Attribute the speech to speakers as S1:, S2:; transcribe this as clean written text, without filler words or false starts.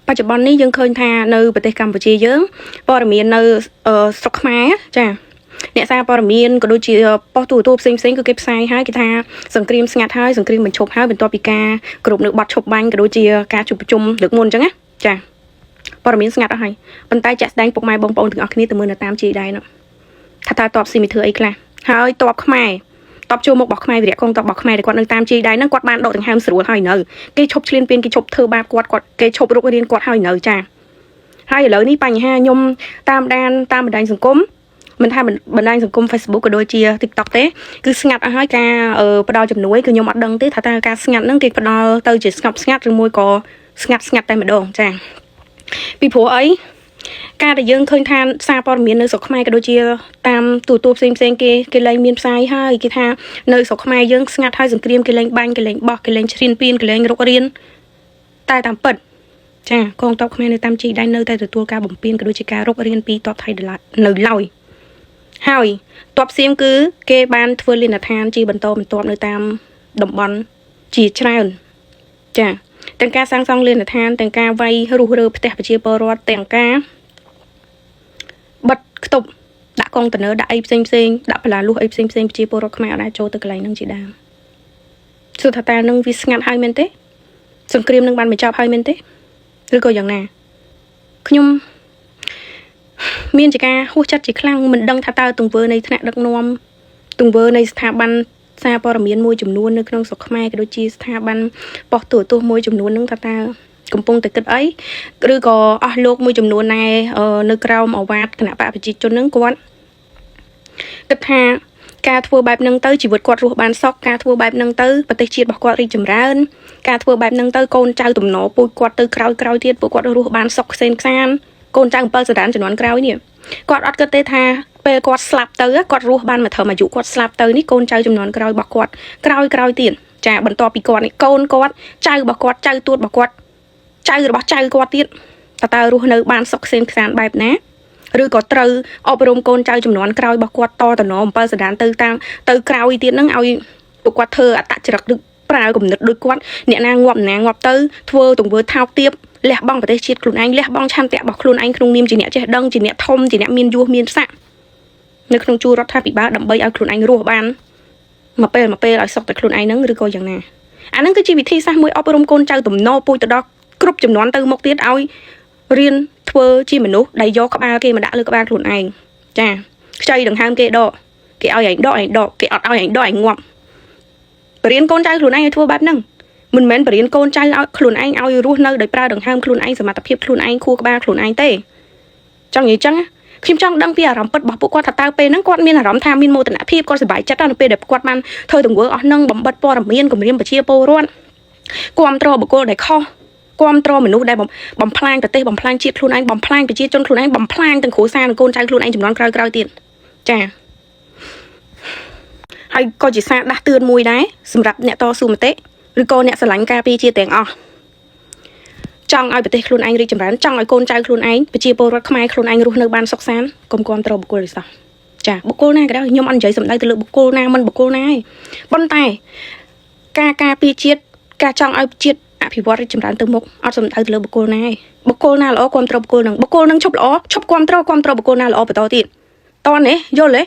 S1: បច្ចុប្បន្ននេះយើងឃើញថានៅប្រទេសកម្ពុជាយើងព័ត៌មាននៅស្រុកខ្មែរចាអ្នកសារព័ត៌មានក៏ដូចជាប៉ុស្តិ៍ទូរទស្សន៍ផ្សេងៗគឺគេផ្សាយហើយគេថាសង្គ្រាមស្ងាត់ហើយសង្គ្រាមបញ្ឈប់ហើយបន្ទាប់ពីការគ្រប់នៅបាត់ឈប់បាញ់ក៏ដូចជាការជួបប្រជុំលើកមុនអញ្ចឹងណាចាព័ត៌មានស្ងាត់អស់ហើយប៉ុន្តែចាក់ស្ដែងពុកម៉ែបងប្អូនទាំងអស់គ្នាទៅមើលនៅតាមជីដែរនោះថាតើតបស៊ីមីធ្វើអីខ្លះហើយតបខ្មែរតបចូលមករបស់ខ្មែរវិរៈកងតបរបស់ខ្មែរដែលគាត់នៅតាមជីដែរហ្នឹងគាត់បានដកដង្ហើមស្រួលហើយនៅគេឈប់ឆ្លៀនពៀនគេឈប់ធ្វើបាបគាត់គេឈប់រុករៀនគាត់ហើយនៅចាហើយឥឡូវនេះបញ្ហាខ្ញុំតាមដានតាមបណ្ដាញសង្គមមិនថាបណ្ដាញសង្គម Facebook ក៏ដូចជា TikTok ទេគឺស្ងាត់អស់ហើយការផ្ដល់ជំនួយគឺខ្ញុំអត់ដឹងទេថាតើការស្ងាត់ហ្នឹងគេផ្ដល់ទៅជាស្ងប់ស្ងាត់ឬមួយក៏ស្ងាត់តែម្ដងចាពីព្រោះអីការដែលយើងឃើញថាសារព័ត៌មាននៅស្រុកខ្មែរក៏ដូចជាតាមទូរទស្សន៍ផ្សេងៗគេលែងមានផ្សាយហើយគេថានៅស្រុកខ្មែរយើងស្ងាត់ហើយសង្គ្រាមគេលែងបាញ់គេលែងបោះគេលែងឈ្លានពានគេលែងរុករៀនតែតាមពិតចាកងទ័ពខ្មែរនៅតាមជីដែរនៅតែទទួលការបំពេញក៏ដូចជាការរុករៀនពីទ័ពថៃនៅឡើយហើយទ័ពសៀមគឺគេបានធ្វើលិនដ្ឋានជាបន្តបន្ទាប់នៅតាមតំបន់ជាច្រើនចាទាំងការសាងសង់លិនដ្ឋានទាំងការវាយរុះរើផ្ទះប្រជាពលរដ្ឋទាំងការបិទខ្ទប់ដាក់កុងតឺន័រដាក់អីផ្សេងដាក់បន្លាលួសអីផ្សេងប្រជាពលរដ្ឋខ្មែរអត់អាចចូលទៅកន្លែងហ្នឹងជាដើមសួរថាតើនឹងវាស្ងាត់ហើយមែនទេសង្គ្រាមនឹងបានបញ្ចប់ហើយមែនទេឬក៏យ៉ាងណាខ្ញុំមានជាការហួសចិត្តជាខ្លាំងមិនដឹងថាតើទង្វើនៃថ្នាក់ដឹកនាំទង្វើនៃស្ថាប័នសារព័ត៌មានមួយចំនួននៅក្នុងស្រុកខ្មែរក៏ដូចជាស្ថាប័នប៉ុស្តិ៍ទូរទស្សន៍មួយចំនួនហ្នឹងថាតើកំពុងតែគិតអីឬក៏អស់លោកមួយចំនួនណែនៅក្រោមអាវ៉ាតគណៈបកប្រជាជនហ្នឹងគាត់គិតថាការធ្វើបែបហ្នឹងទៅជីវិតគាត់រស់បានសុខការធ្វើបែបហ្នឹងទៅប្រទេសជាតិរបស់គាត់រីកចម្រើនការធ្វើបែបហ្នឹងទៅកូនចៅទំនោរពូជគាត់ទៅក្រោយទៀតពួកគាត់រស់បានសុខខ្សែនខ្សានកូនចៅ7សន្តានជំនាន់ក្រោយនេះគាត់អត់គិតទេថាពេលគាត់ស្លាប់ទៅគាត់រស់បានមកត្រឹមអាយុគាត់ស្លាប់ទៅនេះកូនចៅជំនាន់ក្រោយរបស់គាត់ក្រោយទៀតចាបន្ទាប់ពីគាត់នេះកូនគាត់ចៅរបស់គាត់ចៅទួតរបស់គាត់ចៅរបស់ចៅគាត់ទៀតតើរស់នៅបានសុខខ្សែនខ្សានបែបណាឬក៏ត្រូវអប់រំកូនចៅជំនាន់ក្រោយរបស់គាត់តតំណ7សន្តានទៅក្រោយទៀតហ្នឹងឲ្យពួកគាត់ធ្វើអត្តចរិតឬប្រើគំនិតដូចគាត់អ្នកណាងាប់ទៅធ្វើទង្វើថោកទាបលះបង់ប្រទេសជាតិខ្លួនឯងលះបង់ឆន្ទៈរបស់ខ្លួនឯងក្នុងនាមជាអ្នកចេះដឹងជាអ្នកធំជាអ្នកមានយសមានស័ក្តិនៅក្នុងជួររដ្ឋាភិបាលដើម្បីឲ្យខ្លួនឯងរស់បានមកពេលឲ្យសុខតែខ្លួនឯងហ្នឹងឬក៏យ៉ាងណាអាហ្នឹងគឺជាវិធីសាស្ត្រមួយអប់រំកូនចៅទំនោរពូជទៅដល់គ្រប់ចំនួនទៅមុខទៀតឲ្យរៀនធ្វើជាមនុស្សដែលយកក្បាលគេមកដាក់លើក្បាលខ្លួនឯងចាខ្ចីដង្ហើមគេដកគេឲ្យឯងដកគេអត់ឲ្យឯងដកឯងងាប់បរៀនកូនចៅខ្លួនឯងឲ្យធ្វើបែបហ្នឹងមិនមែនបរៀនកូនចៅឲ្យខ្លួនឯងឲ្យរស់នៅដោយប្រើដង្ហើមខ្លួនឯងសមត្ថភាពខ្លួនឯងខួរក្បាលខ្លួនឯងទេចង់និយាយចឹងខ្ញុំចង់ដឹងពីអារម្មណ៍ពិតរបស់ពួកគាត់ថាតើពេលហ្នឹងគាត់មានអារម្មណ៍ថាមានមោទនភាពគាត់សប្បាយចិត្តនៅពេលដែលគាត់បានធ្វើទង្វើអស់ហ្នឹងបំបិតព័ត៌មានគម្រាមប្រជាពលរដ្ឋគាំទ្របុគ្គលដែលខុសគាំទ្រមនុស្សដែលបំផ្លាញប្រទេសបំផ្លាញជាតិខ្លួនឯងបំផ្លាញប្រជាជនខ្លួនឯងបំផ្លាញទាំងគ្រួសារនិងកូនចៅខ្លួនឯងចំនួនក្រោយទៀតចាហើយក៏ជាសារដាស់តឿនមួយដែរសម្រាប់អ្នកតស៊ូមតិឬក៏អ្នកស្រឡាញ់ការពារជាតិទាំងអស់ចង់ឲ្យប្រទេសខ្លួនឯងរីកចម្រើនចង់ឲ្យកូនចៅខ្លួនឯងប្រជាពលរដ្ឋខ្មែរខ្លួនឯងរស់នៅបានសុខសាន្តកុំគាំទ្របុគ្គលនេះសោះចាបុគ្គលណាក៏ដោយខ្ញុំអត់និយាយសម្ដៅទៅលើបុគ្គលណាមិនបុគ្គលណាទេប៉ុន្តែការពារជាតិការចង់ឲ្យជាតិអភិវឌ្ឍរីកចម្រើនទៅមុខអត់សម្ដៅទៅលើបុគ្គលណាទេបុគ្គលណាល្អគាំទ្របុគ្គលនឹងឈប់ល្អឈប់គាំទ្របុគ្គលណាល្អបន្តទៀតតោះនេះយល់ទេ